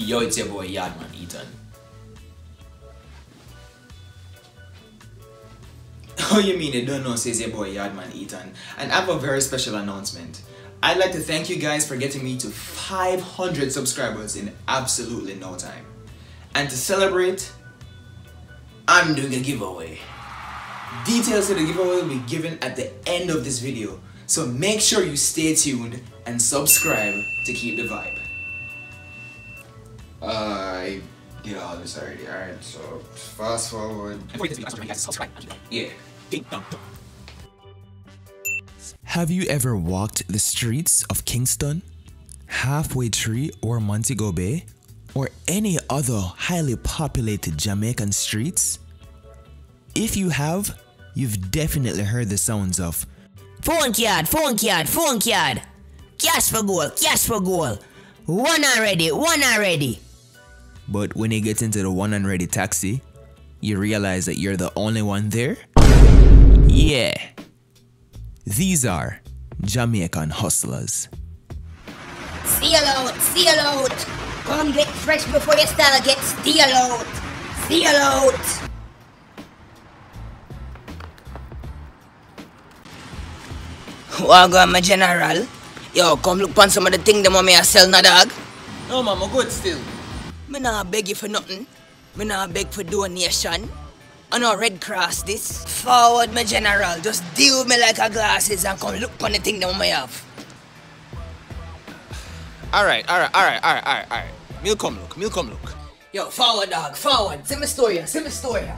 Yo, it's your boy Yaadman Etan. Oh, you mean you don't know, says your boy Yaadman Etan. And I have a very special announcement. I'd like to thank you guys for getting me to 500 subscribers in absolutely no time. And to celebrate, I'm doing a giveaway. Details of the giveaway will be given at the end of this video. So make sure you stay tuned and subscribe to keep the vibe. I did all this already, alright, so fast forward. Yeah. Have you ever walked the streets of Kingston, Halfway Tree or Montego Bay, or any other highly populated Jamaican streets? If you have, you've definitely heard the sounds of Funk yard, funk yard, funk yard. Cash for goal, cash for goal. One already, one already. But when you get into the one and ready taxi, you realize that you're the only one there? Yeah. These are Jamaican Hustlers. Steal out, steal out. Come get fresh before you start get steal out. Steal out. Wagwan, my general. Yo, come look on some of the things them want me to sell na dog. No man, I'm good still. Me nah beg you for nothing. Me nah beg for donation. I know Red Cross this. Forward, my general. Just deal with me like a glasses and come look on the thing them want me have. Alright. Me'll come look. Yo, forward dog, forward. See my story, see my story.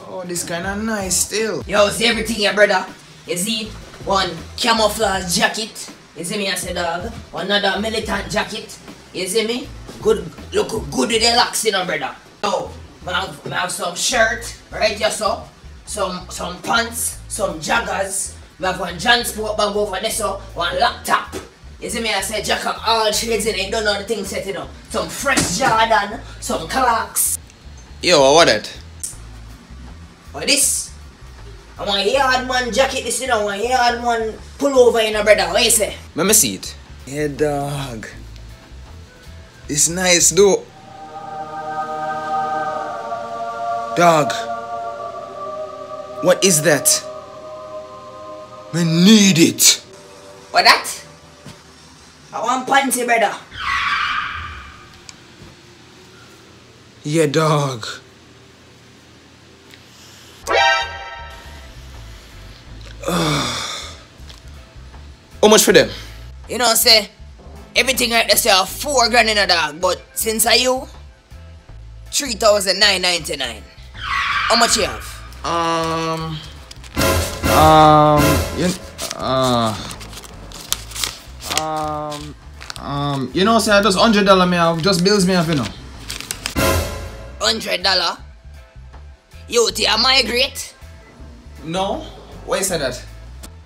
Oh, this kinda nice still. Yo, see everything here, brother. You see? One camouflage jacket. You see me, I say dog. Another militant jacket. You see me? Good, look good with the locks, you know, brother. Yo, I have some shirt, right here, so. Some pants, some joggers. We have one transport bag over there, so. One laptop. You see me, I say jack up all shades in it. You don't know the thing set, you know. Some fresh Jordan, some Clarks. Yo, what that? What this? I want a Yaadman jacket, this, you know, I want a Yaadman pullover, you know, brother. What you say? Let me see it. Yeah, dog. It's nice, though. Dog. What is that? I need it. What that? I want panty, brother. Yeah, dog. How much for them? You know, say, everything right there say $4 grand in a dog, but since I you, $3,999. How much you have? You know, say just $100 me have, just bills me have, you know. $100? You think I migrate? No. Why you say that?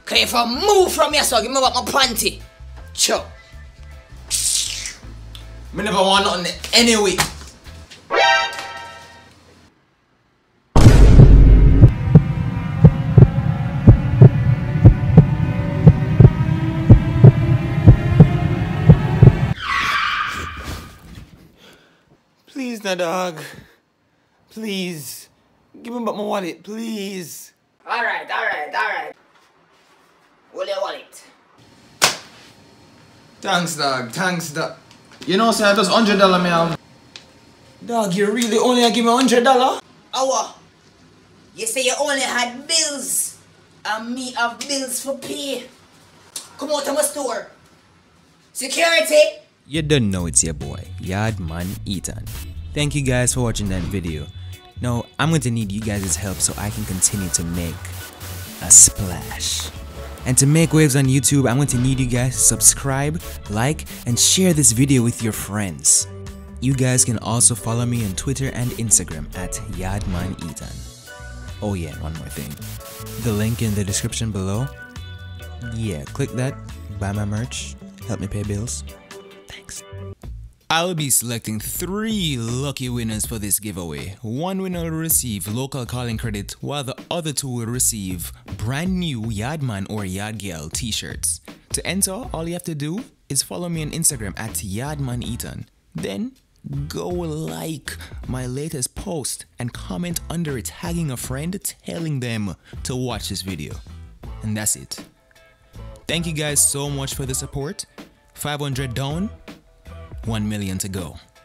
Can you for move from here, so give me back my panty. Cho. Me never want nothing anyway. Please, na dog. Please. Give me back my wallet, please. Alright. Hold your wallet. Thanks, dog. You know, say just $100 me have. Dog, you really only give me $100? Awa. You say you only had bills. And me have bills for pay. Come out of my store. Security. You don't know it's your boy, Yaadman Etan. Thank you guys for watching that video. Now, I'm going to need you guys' help so I can continue to make a splash. And to make waves on YouTube, I'm going to need you guys to subscribe, like, and share this video with your friends. You guys can also follow me on Twitter and Instagram at Yaadman Etan. Oh yeah, one more thing. The link in the description below. Yeah, click that, buy my merch, help me pay bills. Thanks. I'll be selecting 3 lucky winners for this giveaway. One winner will receive local calling credit, while the other 2 will receive brand new Yaadman or Yaadgyal T-shirts. To enter, all you have to do is follow me on Instagram at Yaadman Etan. Then go like my latest post and comment under it, tagging a friend, telling them to watch this video. And that's it. Thank you guys so much for the support. 500 down, 1 million to go.